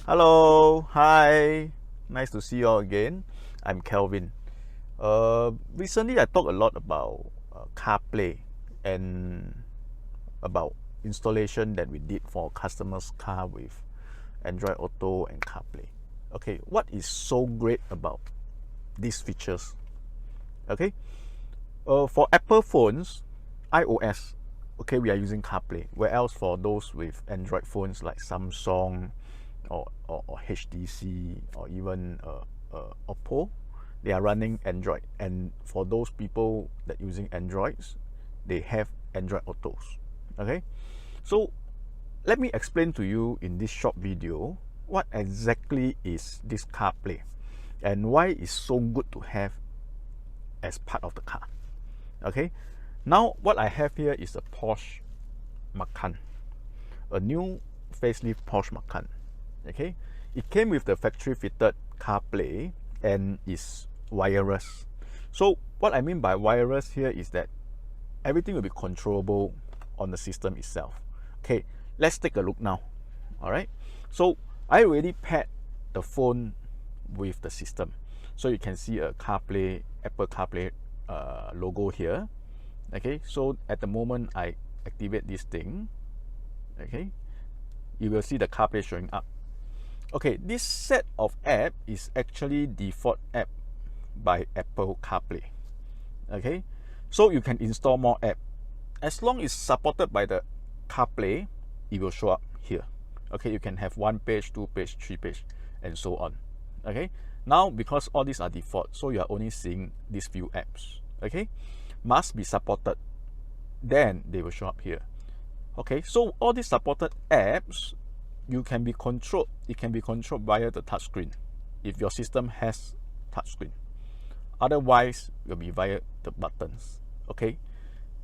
Hello, hi, nice to see you all again. I'm Kelvin. Recently I talked a lot about CarPlay and about installation that we did for customers' car with Android Auto and CarPlay. Okay, what is so great about these features? Okay, for Apple phones, iOS, okay, we are using CarPlay. Where else for those with Android phones like Samsung or HTC or even Oppo, they are running Android. And for those people that using Androids, they have Android Autos. Okay, so let me explain to you in this short video what exactly is this CarPlay and why it's so good to have as part of the car. Okay, now what I have here is a Porsche Macan, a new facelift Porsche Macan. Okay, it came with the factory fitted CarPlay and is wireless. So what I mean by wireless here is that everything will be controllable on the system itself. Okay, let's take a look now. All right, so I already paired the phone with the system, so you can see a CarPlay, Apple CarPlay logo here. Okay, so at the moment I activate this thing, okay, you will see the CarPlay showing up. Okay, this set of app is actually default app by Apple CarPlay. Okay, so you can install more app. As long as supported by the CarPlay, it will show up here. Okay, you can have 1 page, 2 page, 3 page, and so on. Okay, now because all these are default, so you are only seeing these few apps. Okay, must be supported, then they will show up here. Okay, so all these supported apps, you can be controlled. It can be controlled via the touchscreen if your system has touchscreen. Otherwise, it will be via the buttons. Okay,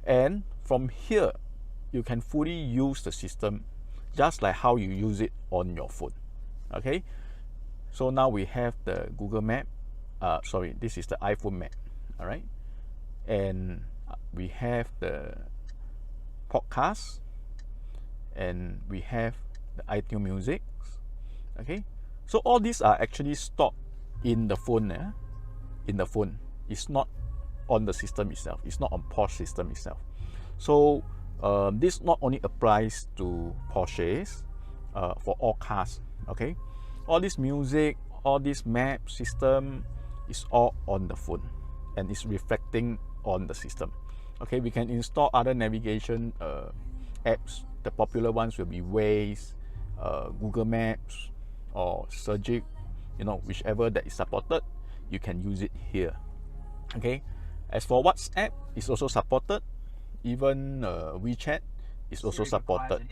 and from here, you can fully use the system just like how you use it on your phone. Okay, so now we have the Google Map. Sorry, this is the iPhone Map. All right, and we have the podcast, and we have the iTunes Music. Okay, so all these are actually stored in the phone. In the phone, it's not on the system itself. It's not on Porsche system itself. So this not only applies to Porsches, for all cars. Okay, all this music, all this map system is all on the phone and it's reflecting on the system. Okay, we can install other navigation apps. The popular ones will be Waze, Google Maps, or Surgic, whichever that is supported, you can use it here. Okay, as for WhatsApp, it's also supported. Even WeChat is also supported.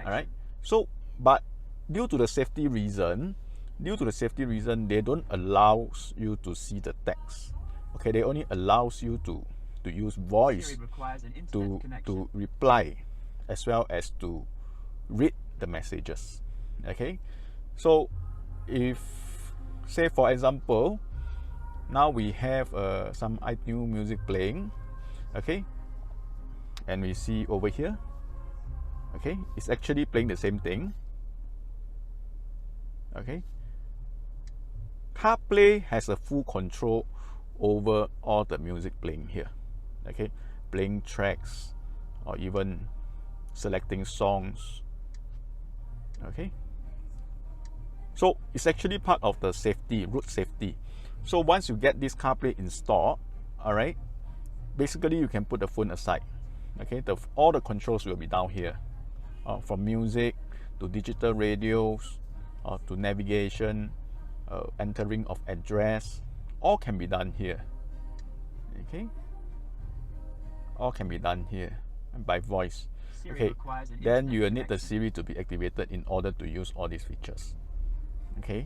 All right, so but due to the safety reason, they don't allow you to see the text. Okay, they only allows you to use voice to reply as well as to read the messages. Okay, so if say for example, now we have some iTunes music playing. Okay, and we see over here, okay, it's actually playing the same thing. Okay, CarPlay has a full control over all the music playing here. Okay, playing tracks or even selecting songs. Okay, so it's actually part of the safety, road safety. So once you get this CarPlay installed, all right, basically you can put the phone aside. Okay, all the controls will be down here, from music to digital radios, to navigation, entering of address, all can be done here. Okay, all can be done here by voice. Okay, then you will need the Siri to be activated in order to use all these features. Okay,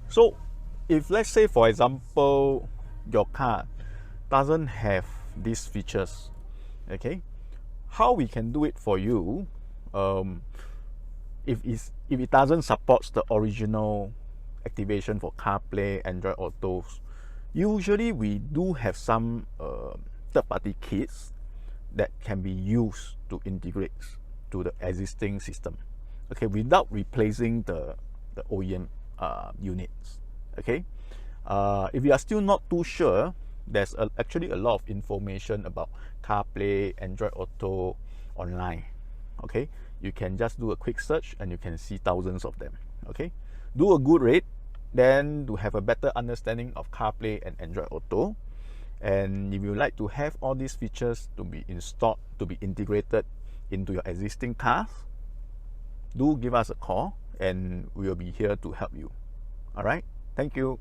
so if let's say for example your car doesn't have these features, okay, how we can do it for you, if it doesn't support the original activation for CarPlay, Android Autos, usually we do have some third-party kits that can be used to integrate to the existing system. okay, without replacing the OEM units. Okay, if you are still not too sure, there's actually a lot of information about CarPlay, Android Auto online. Okay, you can just do a quick search and you can see thousands of them. Okay, do a good rate, then to have a better understanding of CarPlay and Android Auto. And if you like to have all these features to be installed, to be integrated into your existing cars, do give us a call and we will be here to help you. All right, thank you.